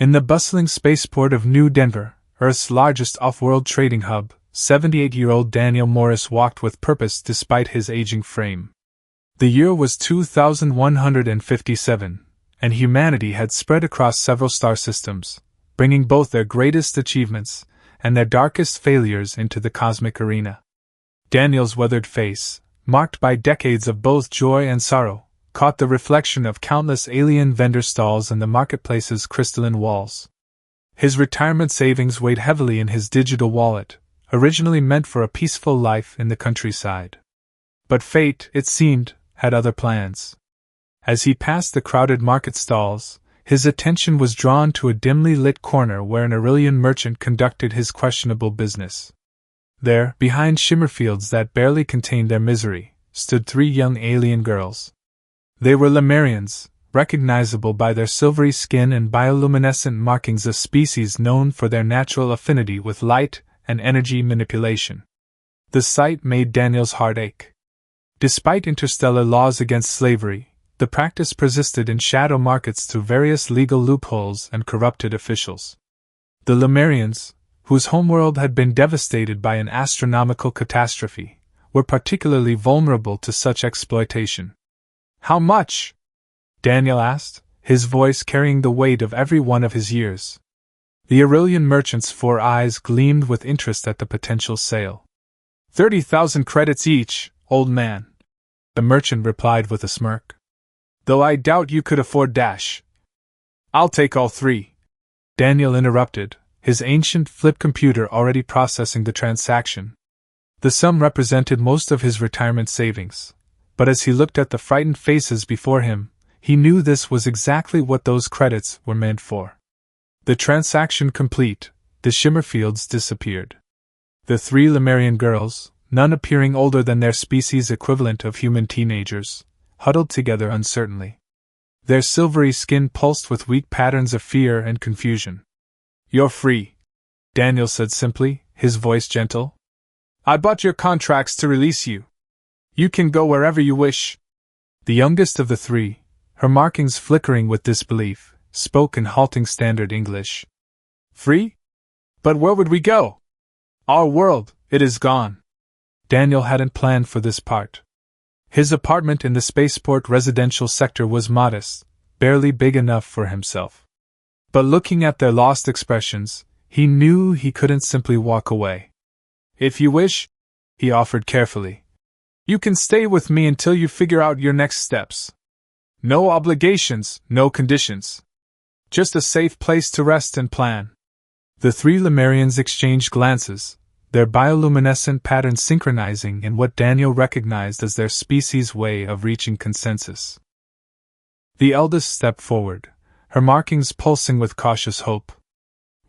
In the bustling spaceport of New Denver, Earth's largest off-world trading hub, 78-year-old Daniel Morris walked with purpose despite his aging frame. The year was 2157, and humanity had spread across several star systems, bringing both their greatest achievements and their darkest failures into the cosmic arena. Daniel's weathered face, marked by decades of both joy and sorrow, caught the reflection of countless alien vendor stalls and the marketplace's crystalline walls. His retirement savings weighed heavily in his digital wallet, originally meant for a peaceful life in the countryside. But fate, it seemed, had other plans. As he passed the crowded market stalls, his attention was drawn to a dimly lit corner where an Aurelian merchant conducted his questionable business. There, behind shimmer fields that barely contained their misery, stood 3 young alien girls. They were Lemurians, recognizable by their silvery skin and bioluminescent markings, a species known for their natural affinity with light and energy manipulation. The sight made Daniel's heart ache. Despite interstellar laws against slavery, the practice persisted in shadow markets through various legal loopholes and corrupted officials. The Lemurians, whose homeworld had been devastated by an astronomical catastrophe, were particularly vulnerable to such exploitation. "How much?" Daniel asked, his voice carrying the weight of every one of his years. The Aurelian merchant's 4 eyes gleamed with interest at the potential sale. 30,000 credits each, old man," the merchant replied with a smirk. "Though I doubt you could afford dash." "I'll take all 3. Daniel interrupted, his ancient flip computer already processing the transaction. The sum represented most of his retirement savings, but as he looked at the frightened faces before him, he knew this was exactly what those credits were meant for. The transaction complete, the shimmer fields disappeared. The 3 Lemurian girls, none appearing older than their species equivalent of human teenagers, huddled together uncertainly. Their silvery skin pulsed with weak patterns of fear and confusion. "You're free," Daniel said simply, his voice gentle. "I bought your contracts to release you. You can go wherever you wish." The youngest of the 3, her markings flickering with disbelief, spoke in halting standard English. "Free? But where would we go? Our world, it is gone." Daniel hadn't planned for this part. His apartment in the spaceport residential sector was modest, barely big enough for himself. But looking at their lost expressions, he knew he couldn't simply walk away. "If you wish," he offered carefully, "you can stay with me until you figure out your next steps. No obligations, no conditions. Just a safe place to rest and plan." The 3 Lemurians exchanged glances, their bioluminescent patterns synchronizing in what Daniel recognized as their species' way of reaching consensus. The eldest stepped forward, her markings pulsing with cautious hope.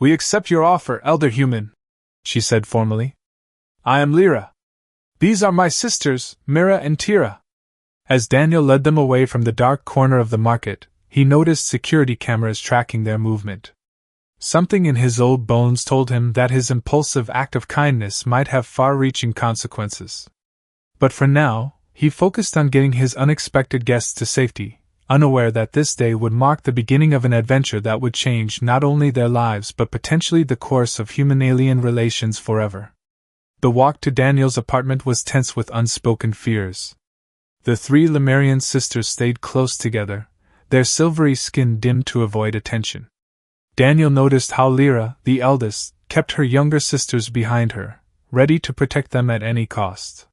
"We accept your offer, elder human," she said formally. "I am Lyra. These are my sisters, Mira and Tira." As Daniel led them away from the dark corner of the market, he noticed security cameras tracking their movement. Something in his old bones told him that his impulsive act of kindness might have far-reaching consequences. But for now, he focused on getting his unexpected guests to safety, unaware that this day would mark the beginning of an adventure that would change not only their lives but potentially the course of human-alien relations forever. The walk to Daniel's apartment was tense with unspoken fears. The 3 Lemurian sisters stayed close together, their silvery skin dimmed to avoid attention. Daniel noticed how Lyra, the eldest, kept her younger sisters behind her, ready to protect them at any cost.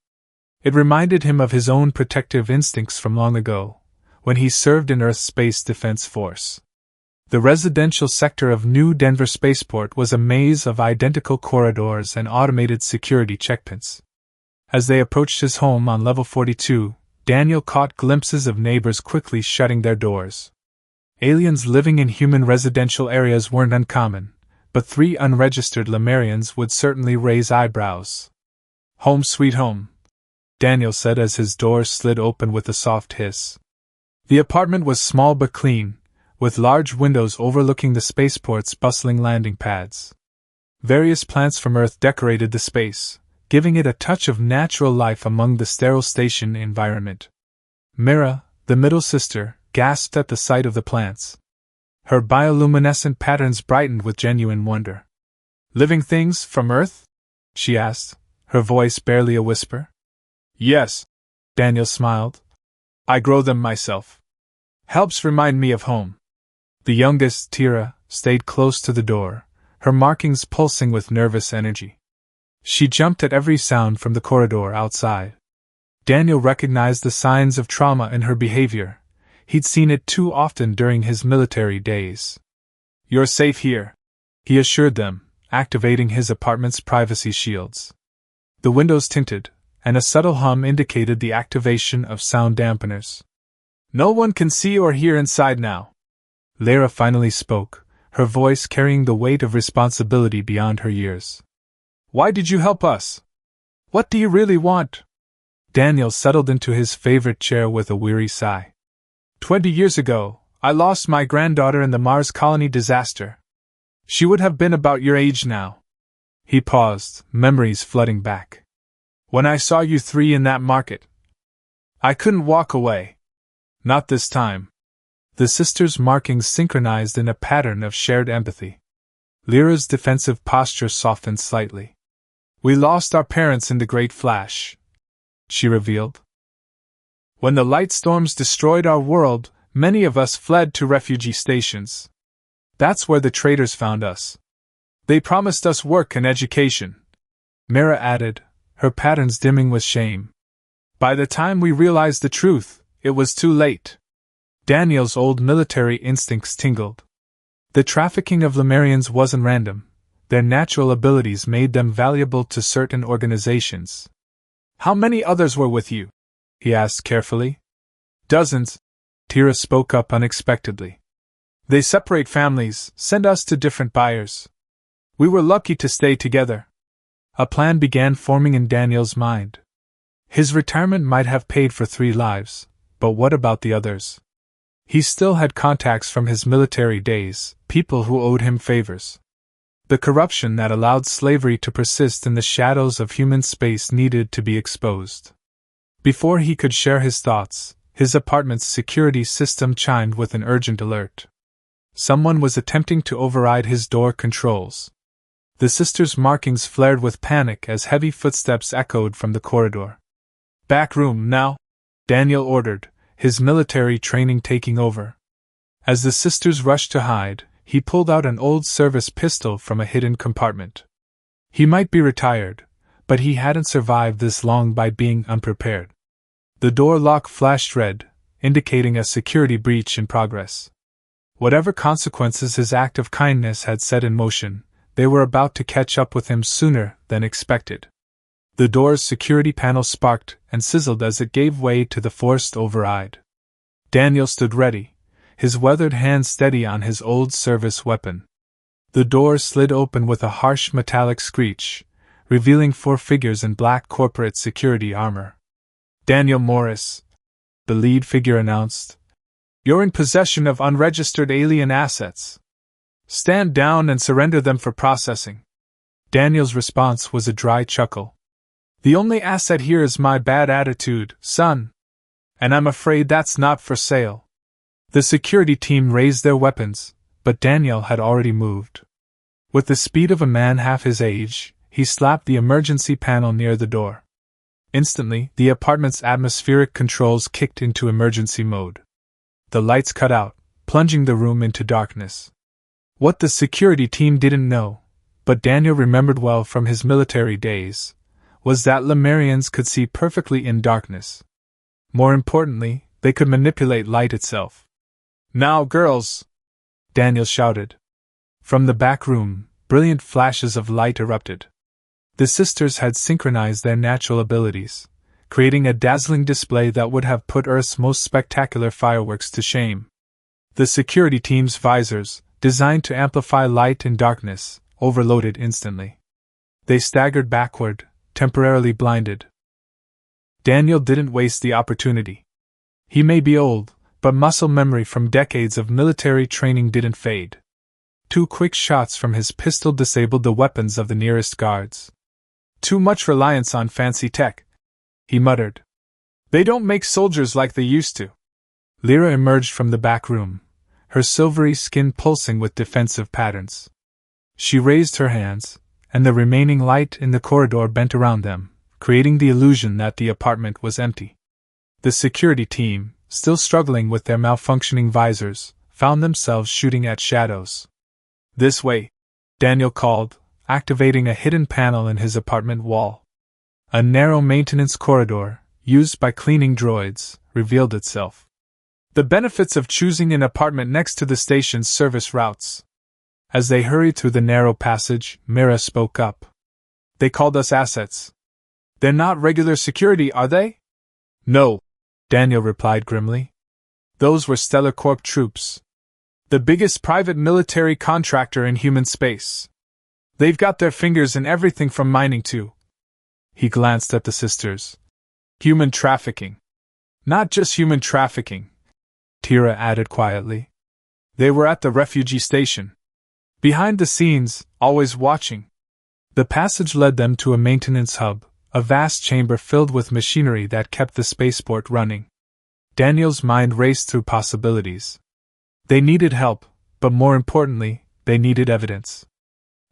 It reminded him of his own protective instincts from long ago, when he served in Earth's Space Defense Force. The residential sector of New Denver Spaceport was a maze of identical corridors and automated security checkpoints. As they approached his home on level 42, Daniel caught glimpses of neighbors quickly shutting their doors. Aliens living in human residential areas weren't uncommon, but 3 unregistered Lemurians would certainly raise eyebrows. "Home sweet home," Daniel said as his door slid open with a soft hiss. The apartment was small but clean, with large windows overlooking the spaceport's bustling landing pads. Various plants from Earth decorated the space, giving it a touch of natural life among the sterile station environment. Mira, the middle sister, gasped at the sight of the plants. Her bioluminescent patterns brightened with genuine wonder. Living things from Earth? She asked, her voice barely a whisper. Yes, Daniel smiled. I grow them myself. Helps remind me of home. The youngest, Tira, stayed close to the door, her markings pulsing with nervous energy. She jumped at every sound from the corridor outside. Daniel recognized the signs of trauma in her behavior. He'd seen it too often during his military days. You're safe here, he assured them, activating his apartment's privacy shields. The windows tinted, and a subtle hum indicated the activation of sound dampeners. No one can see or hear inside now. Lyra finally spoke, her voice carrying the weight of responsibility beyond her years. Why did you help us? What do you really want? Daniel settled into his favorite chair with a weary sigh. 20 years ago, I lost my granddaughter in the Mars colony disaster. She would have been about your age now. He paused, memories flooding back. When I saw you three in that market, I couldn't walk away. Not this time. The sisters' markings synchronized in a pattern of shared empathy. Lyra's defensive posture softened slightly. We lost our parents in the Great Flash, she revealed. When the light storms destroyed our world, many of us fled to refugee stations. That's where the traders found us. They promised us work and education. Mira added, her patterns dimming with shame. By the time we realized the truth, it was too late. Daniel's old military instincts tingled. The trafficking of Lemurians wasn't random. Their natural abilities made them valuable to certain organizations. How many others were with you? He asked carefully. Dozens, Tira spoke up unexpectedly. They separate families, send us to different buyers. We were lucky to stay together. A plan began forming in Daniel's mind. His retirement might have paid for 3 lives, but what about the others? He still had contacts from his military days, people who owed him favors. The corruption that allowed slavery to persist in the shadows of human space needed to be exposed. Before he could share his thoughts, his apartment's security system chimed with an urgent alert. Someone was attempting to override his door controls. The sisters' markings flared with panic as heavy footsteps echoed from the corridor. Back room now, Daniel ordered, his military training taking over. As the sisters rushed to hide, he pulled out an old service pistol from a hidden compartment. He might be retired, but he hadn't survived this long by being unprepared. The door lock flashed red, indicating a security breach in progress. Whatever consequences his act of kindness had set in motion, they were about to catch up with him sooner than expected. The door's security panel sparked and sizzled as it gave way to the forced override. Daniel stood ready, his weathered hand steady on his old service weapon. The door slid open with a harsh metallic screech, revealing 4 figures in black corporate security armor. Daniel Morris, the lead figure announced. You're in possession of unregistered alien assets. Stand down and surrender them for processing. Daniel's response was a dry chuckle. The only asset here is my bad attitude, son. And I'm afraid that's not for sale. The security team raised their weapons, but Daniel had already moved. With the speed of a man half his age, he slapped the emergency panel near the door. Instantly, the apartment's atmospheric controls kicked into emergency mode. The lights cut out, plunging the room into darkness. What the security team didn't know, but Daniel remembered well from his military days, was that Lemurians could see perfectly in darkness. More importantly, they could manipulate light itself. Now, girls! Daniel shouted. From the back room, brilliant flashes of light erupted. The sisters had synchronized their natural abilities, creating a dazzling display that would have put Earth's most spectacular fireworks to shame. The security team's visors, designed to amplify light in darkness, overloaded instantly. They staggered backward, temporarily blinded. Daniel didn't waste the opportunity. He may be old, but muscle memory from decades of military training didn't fade. 2 quick shots from his pistol disabled the weapons of the nearest guards. Too much reliance on fancy tech, he muttered. They don't make soldiers like they used to. Lyra emerged from the back room, her silvery skin pulsing with defensive patterns. She raised her hands, and the remaining light in the corridor bent around them, creating the illusion that the apartment was empty. The security team, still struggling with their malfunctioning visors, found themselves shooting at shadows. "This way," Daniel called, activating a hidden panel in his apartment wall. A narrow maintenance corridor, used by cleaning droids, revealed itself. The benefits of choosing an apartment next to the station's service routes. As they hurried through the narrow passage, Mira spoke up. "They called us assets. They're not regular security, are they?" "No," Daniel replied grimly. "Those were Stellar Corp troops. The biggest private military contractor in human space. They've got their fingers in everything from mining to..." He glanced at the sisters. "Human trafficking. Not just human trafficking," Tira added quietly. "They were at the refugee station. Behind the scenes, always watching." The passage led them to a maintenance hub, a vast chamber filled with machinery that kept the spaceport running. Daniel's mind raced through possibilities. They needed help, but more importantly, they needed evidence.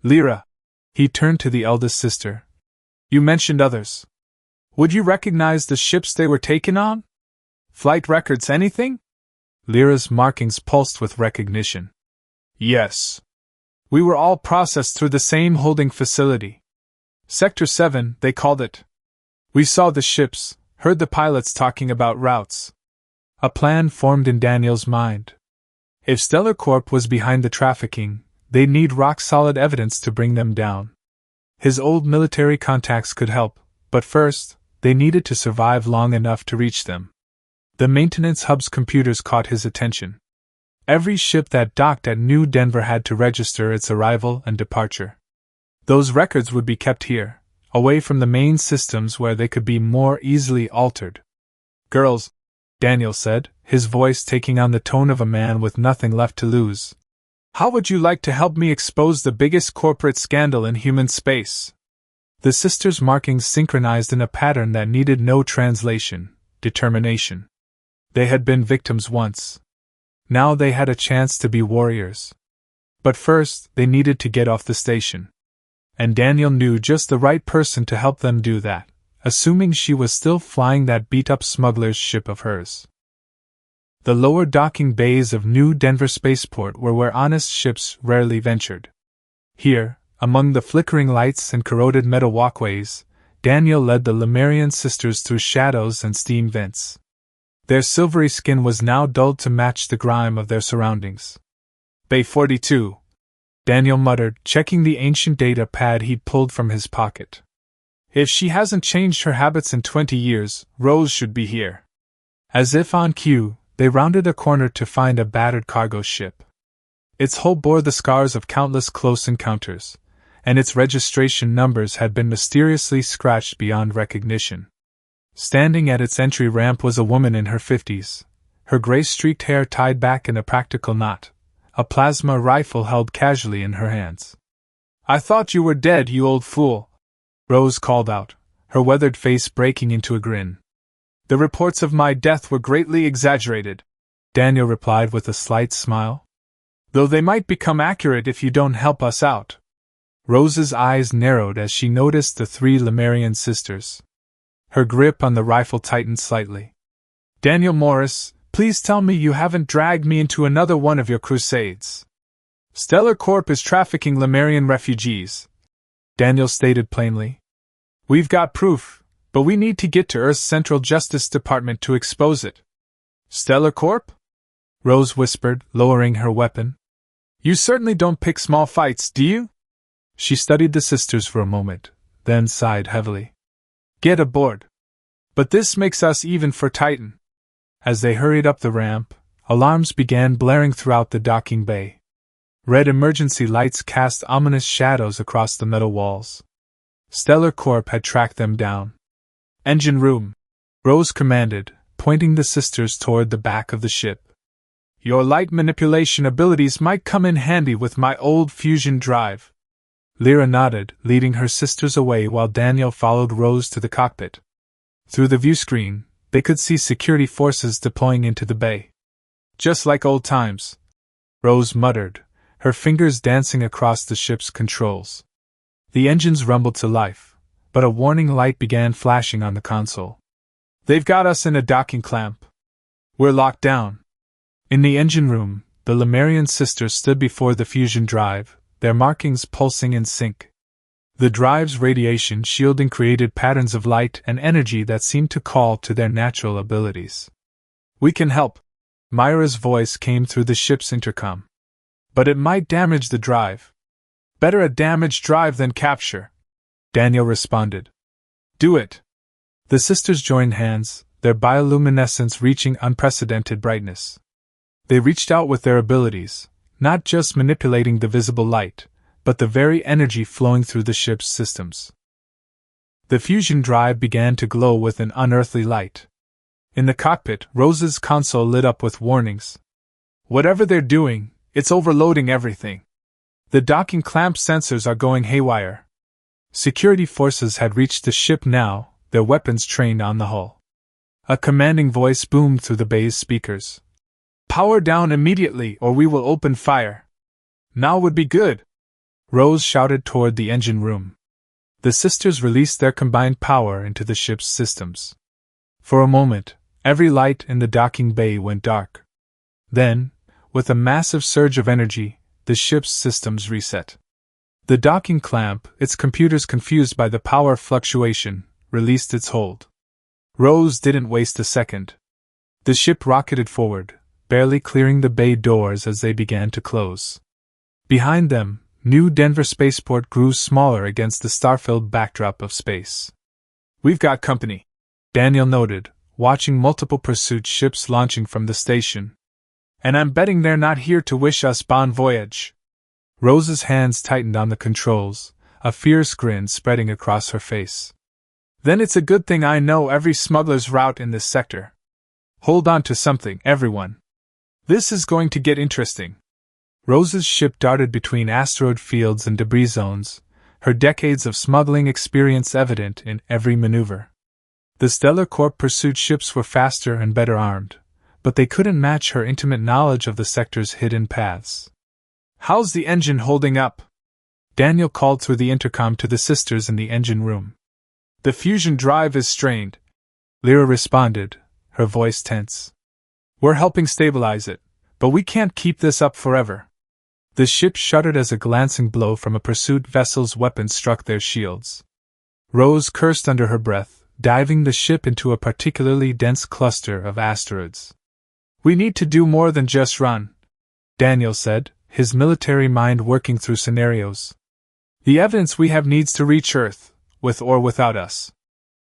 "Lyra," he turned to the eldest sister. "You mentioned others. Would you recognize the ships they were taken on? Flight records, anything?" Lyra's markings pulsed with recognition. "Yes. We were all processed through the same holding facility. Sector 7, they called it. We saw the ships, heard the pilots talking about routes." A plan formed in Daniel's mind. If Stellar Corp was behind the trafficking, they'd need rock-solid evidence to bring them down. His old military contacts could help, but first, they needed to survive long enough to reach them. The maintenance hub's computers caught his attention. Every ship that docked at New Denver had to register its arrival and departure. Those records would be kept here, away from the main systems where they could be more easily altered. "Girls," Daniel said, his voice taking on the tone of a man with nothing left to lose. "How would you like to help me expose the biggest corporate scandal in human space?" The sisters' markings synchronized in a pattern that needed no translation: determination. They had been victims once. Now they had a chance to be warriors. But first, they needed to get off the station. And Daniel knew just the right person to help them do that, assuming she was still flying that beat-up smuggler's ship of hers. The lower docking bays of New Denver Spaceport were where honest ships rarely ventured. Here, among the flickering lights and corroded metal walkways, Daniel led the Lemurian sisters through shadows and steam vents. Their silvery skin was now dulled to match the grime of their surroundings. "Bay 42, Daniel muttered, checking the ancient data pad he'd pulled from his pocket. "If she hasn't changed her habits in 20 years, Rose should be here." As if on cue, they rounded a corner to find a battered cargo ship. Its hull bore the scars of countless close encounters, and its registration numbers had been mysteriously scratched beyond recognition. Standing at its entry ramp was a woman in her 50s, her gray-streaked hair tied back in a practical knot, a plasma rifle held casually in her hands. "I thought you were dead, you old fool," Rose called out, her weathered face breaking into a grin. "The reports of my death were greatly exaggerated," Daniel replied with a slight smile. "Though they might become accurate if you don't help us out." Rose's eyes narrowed as she noticed the three Lemurian sisters. Her grip on the rifle tightened slightly. "Daniel Morris, please tell me you haven't dragged me into another one of your crusades." "Stellar Corp is trafficking Lemurian refugees," Daniel stated plainly. "We've got proof, but we need to get to Earth's Central Justice Department to expose it." "Stellar Corp?" Rose whispered, lowering her weapon. "You certainly don't pick small fights, do you?" She studied the sisters for a moment, then sighed heavily. "Get aboard. But this makes us even for Titan." As they hurried up the ramp, alarms began blaring throughout the docking bay. Red emergency lights cast ominous shadows across the metal walls. Stellar Corp had tracked them down. "Engine room," Rose commanded, pointing the sisters toward the back of the ship. "Your light manipulation abilities might come in handy with my old fusion drive." Lyra nodded, leading her sisters away while Daniel followed Rose to the cockpit. Through the viewscreen, they could see security forces deploying into the bay. "Just like old times," Rose muttered, her fingers dancing across the ship's controls. The engines rumbled to life, but a warning light began flashing on the console. They've got us in a docking clamp. We're locked down. In the engine room, the Lemurian sisters stood before the fusion drive, their markings pulsing in sync. The drive's radiation shielding created patterns of light and energy that seemed to call to their natural abilities. We can help. Myra's voice came through the ship's intercom. But it might damage the drive. Better a damaged drive than capture, Daniel responded. Do it. The sisters joined hands, their bioluminescence reaching unprecedented brightness. They reached out with their abilities, not just manipulating the visible light, but the very energy flowing through the ship's systems. The fusion drive began to glow with an unearthly light. In the cockpit, Rose's console lit up with warnings. Whatever they're doing, it's overloading everything. The docking clamp sensors are going haywire. Security forces had reached the ship now, their weapons trained on the hull. A commanding voice boomed through the bay's speakers. Power down immediately or we will open fire. Now would be good. Rose shouted toward the engine room. The sisters released their combined power into the ship's systems. For a moment, every light in the docking bay went dark. Then, with a massive surge of energy, the ship's systems reset. The docking clamp, its computers confused by the power fluctuation, released its hold. Rose didn't waste a second. The ship rocketed forward, barely clearing the bay doors as they began to close. Behind them, New Denver Spaceport grew smaller against the star-filled backdrop of space. We've got company, Daniel noted, watching multiple pursuit ships launching from the station. And I'm betting they're not here to wish us bon voyage. Rose's hands tightened on the controls, a fierce grin spreading across her face. Then it's a good thing I know every smuggler's route in this sector. Hold on to something, everyone. This is going to get interesting. Rose's ship darted between asteroid fields and debris zones, her decades of smuggling experience evident in every maneuver. The Stellar Corp pursuit ships were faster and better armed, but they couldn't match her intimate knowledge of the sector's hidden paths. How's the engine holding up? Daniel called through the intercom to the sisters in the engine room. The fusion drive is strained, Lyra responded, her voice tense. We're helping stabilize it, but we can't keep this up forever. The ship shuddered as a glancing blow from a pursuit vessel's weapon struck their shields. Rose cursed under her breath, diving the ship into a particularly dense cluster of asteroids. We need to do more than just run, Daniel said, his military mind working through scenarios. The evidence we have needs to reach Earth, with or without us.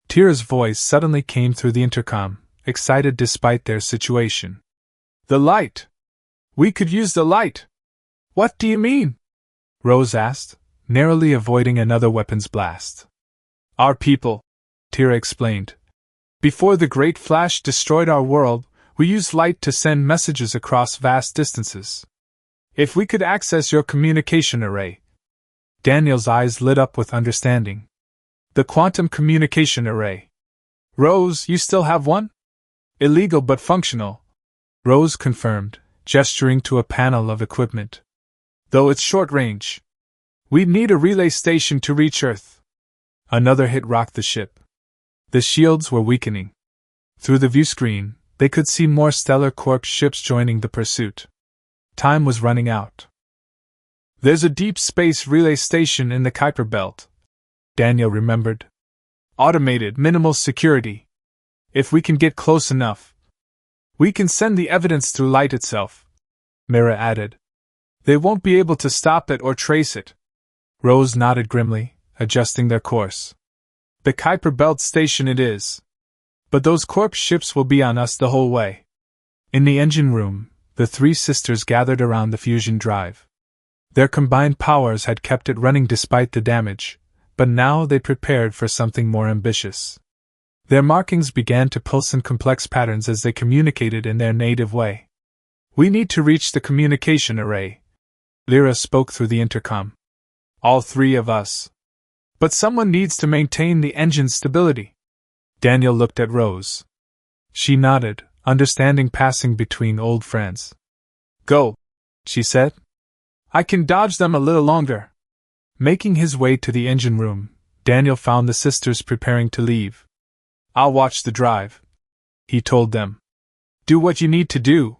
Tira's voice suddenly came through the intercom, excited despite their situation. The light! We could use the light! What do you mean? Rose asked, narrowly avoiding another weapons blast. Our people, Tira explained. Before the Great Flash destroyed our world, we used light to send messages across vast distances. If we could access your communication array. Daniel's eyes lit up with understanding. The quantum communication array. Rose, you still have one? Illegal but functional, Rose confirmed, gesturing to a panel of equipment. Though it's short range. We'd need a relay station to reach Earth. Another hit rocked the ship. The shields were weakening. Through the viewscreen, they could see more Stellar Corp ships joining the pursuit. Time was running out. There's a deep space relay station in the Kuiper Belt, Daniel remembered. Automated, minimal security. If we can get close enough, we can send the evidence through light itself, Mira added. They won't be able to stop it or trace it. Rose nodded grimly, adjusting their course. The Kuiper Belt station it is. But those Corp ships will be on us the whole way. In the engine room, the three sisters gathered around the fusion drive. Their combined powers had kept it running despite the damage, but now they prepared for something more ambitious. Their markings began to pulse in complex patterns as they communicated in their native way. We need to reach the communication array, Lyra spoke through the intercom. All three of us. But someone needs to maintain the engine's stability. Daniel looked at Rose. She nodded, understanding passing between old friends. Go, she said. I can dodge them a little longer. Making his way to the engine room, Daniel found the sisters preparing to leave. I'll watch the drive, he told them. Do what you need to do.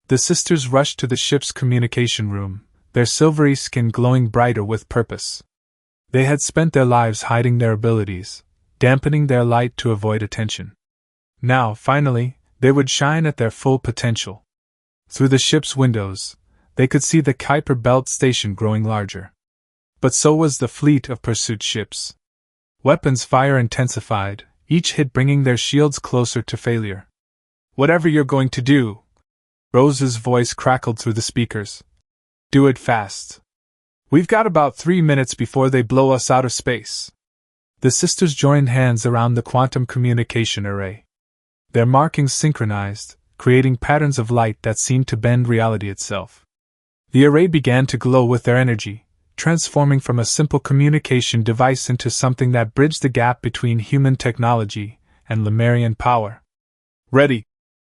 The sisters rushed to the ship's communication room, their silvery skin glowing brighter with purpose. They had spent their lives hiding their abilities, dampening their light to avoid attention. Now, finally, they would shine at their full potential. Through the ship's windows, they could see the Kuiper Belt station growing larger. But so was the fleet of pursuit ships. Weapons fire intensified, each hit bringing their shields closer to failure. Whatever you're going to do, Rose's voice crackled through the speakers. Do it fast. We've got about 3 minutes before they blow us out of space. The sisters joined hands around the quantum communication array. Their markings synchronized, creating patterns of light that seemed to bend reality itself. The array began to glow with their energy, transforming from a simple communication device into something that bridged the gap between human technology and Lemurian power. Ready,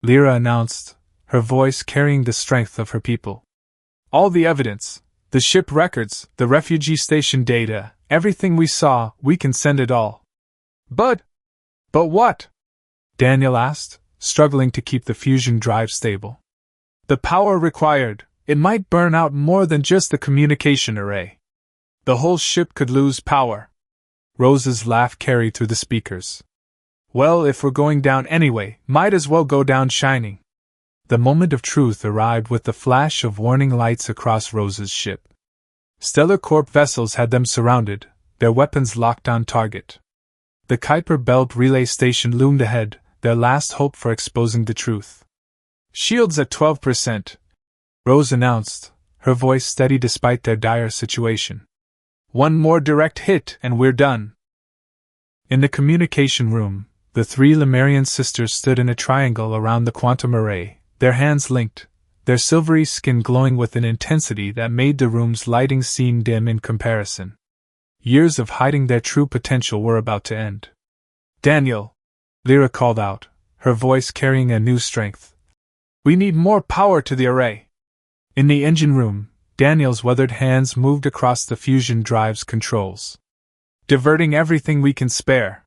Lyra announced, her voice carrying the strength of her people. All the evidence, the ship records, the refugee station data, everything we saw, we can send it all. But what? Daniel asked, struggling to keep the fusion drive stable. The power required, it might burn out more than just the communication array. The whole ship could lose power. Rose's laugh carried through the speakers. Well, if we're going down anyway, might as well go down shining. The moment of truth arrived with the flash of warning lights across Rose's ship. Stellar Corp vessels had them surrounded, their weapons locked on target. The Kuiper Belt relay station loomed ahead, their last hope for exposing the truth. Shields at 12%, Rose announced, her voice steady despite their dire situation. One more direct hit and we're done. In the communication room, the 3 Lemurian sisters stood in a triangle around the quantum array, their hands linked, their silvery skin glowing with an intensity that made the room's lighting seem dim in comparison. Years of hiding their true potential were about to end. Daniel, Lyra called out, her voice carrying a new strength. We need more power to the array. In the engine room, Daniel's weathered hands moved across the fusion drive's controls. Diverting everything we can spare.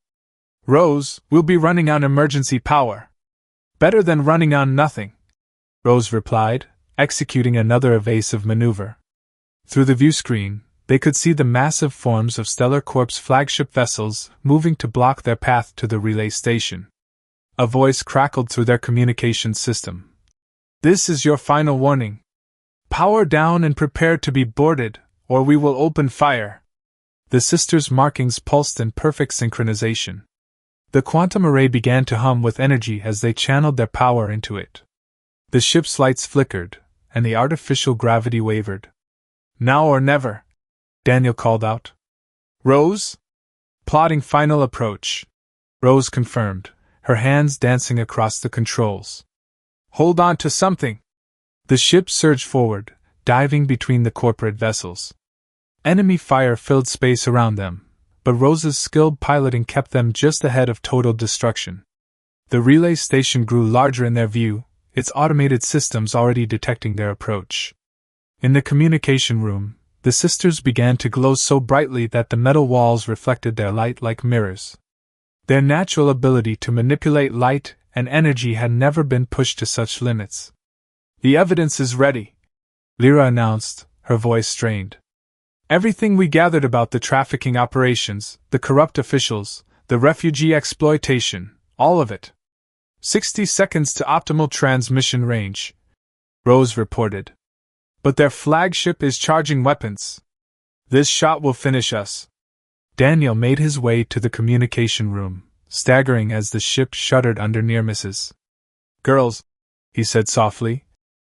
Rose, we'll be running on emergency power. Better than running on nothing, Rose replied, executing another evasive maneuver. Through the viewscreen, they could see the massive forms of Stellar Corp's flagship vessels moving to block their path to the relay station. A voice crackled through their communications system. This is your final warning. Power down and prepare to be boarded, or we will open fire. The sisters' markings pulsed in perfect synchronization. The quantum array began to hum with energy as they channeled their power into it. The ship's lights flickered, and the artificial gravity wavered. Now or never, Daniel called out. Rose? Plotting final approach, Rose confirmed, her hands dancing across the controls. Hold on to something. The ship surged forward, diving between the corporate vessels. Enemy fire filled space around them, but Rose's skilled piloting kept them just ahead of total destruction. The relay station grew larger in their view, its automated systems already detecting their approach. In the communication room, the sisters began to glow so brightly that the metal walls reflected their light like mirrors. Their natural ability to manipulate light and energy had never been pushed to such limits. The evidence is ready, Lyra announced, her voice strained. Everything we gathered about the trafficking operations, the corrupt officials, the refugee exploitation, all of it. 60 seconds to optimal transmission range, Rose reported. But their flagship is charging weapons. This shot will finish us. Daniel made his way to the communication room, staggering as the ship shuddered under near misses. Girls, he said softly,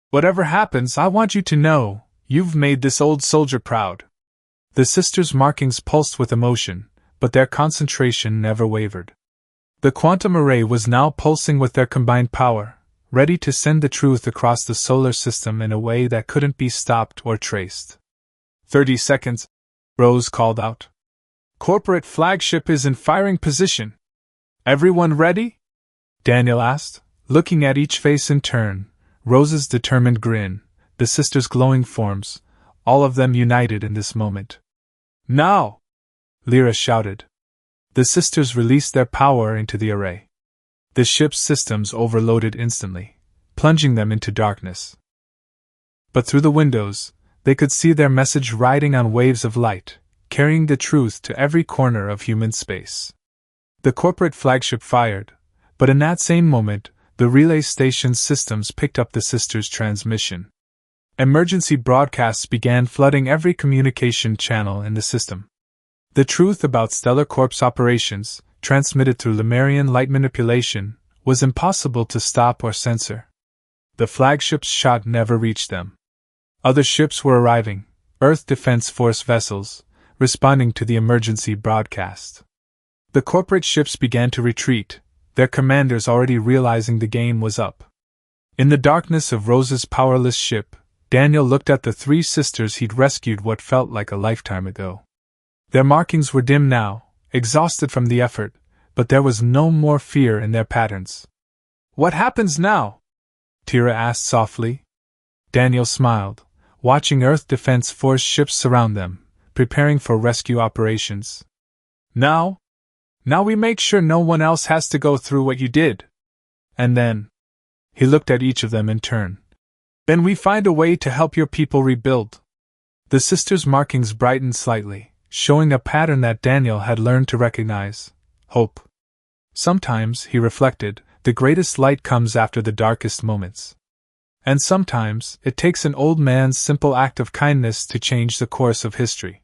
whatever happens, I want you to know, you've made this old soldier proud. The sisters' markings pulsed with emotion, but their concentration never wavered. The quantum array was now pulsing with their combined power, ready to send the truth across the solar system in a way that couldn't be stopped or traced. 30 seconds, Rose called out. Corporate flagship is in firing position. Everyone ready? Daniel asked, looking at each face in turn, Rose's determined grin, the sisters' glowing forms, all of them united in this moment. Now! Lyra shouted. The sisters released their power into the array. The ship's systems overloaded instantly, plunging them into darkness. But through the windows, they could see their message riding on waves of light, carrying the truth to every corner of human space. The corporate flagship fired, but in that same moment, the relay station's systems picked up the sisters' transmission. Emergency broadcasts began flooding every communication channel in the system. The truth about Stellar Corp's operations, transmitted through Lemurian light manipulation, was impossible to stop or censor. The flagship's shot never reached them. Other ships were arriving, Earth Defense Force vessels, responding to the emergency broadcast. The corporate ships began to retreat, their commanders already realizing the game was up. In the darkness of Rose's powerless ship, Daniel looked at the three sisters he'd rescued what felt like a lifetime ago. Their markings were dim now, exhausted from the effort, but there was no more fear in their patterns. "What happens now?" Tira asked softly. Daniel smiled, watching Earth Defense Force ships surround them, preparing for rescue operations. Now we make sure no one else has to go through what you did. And then," he looked at each of them in turn, "then we find a way to help your people rebuild." The sisters' markings brightened slightly, showing a pattern that Daniel had learned to recognize: hope. Sometimes, he reflected, the greatest light comes after the darkest moments. And sometimes, it takes an old man's simple act of kindness to change the course of history.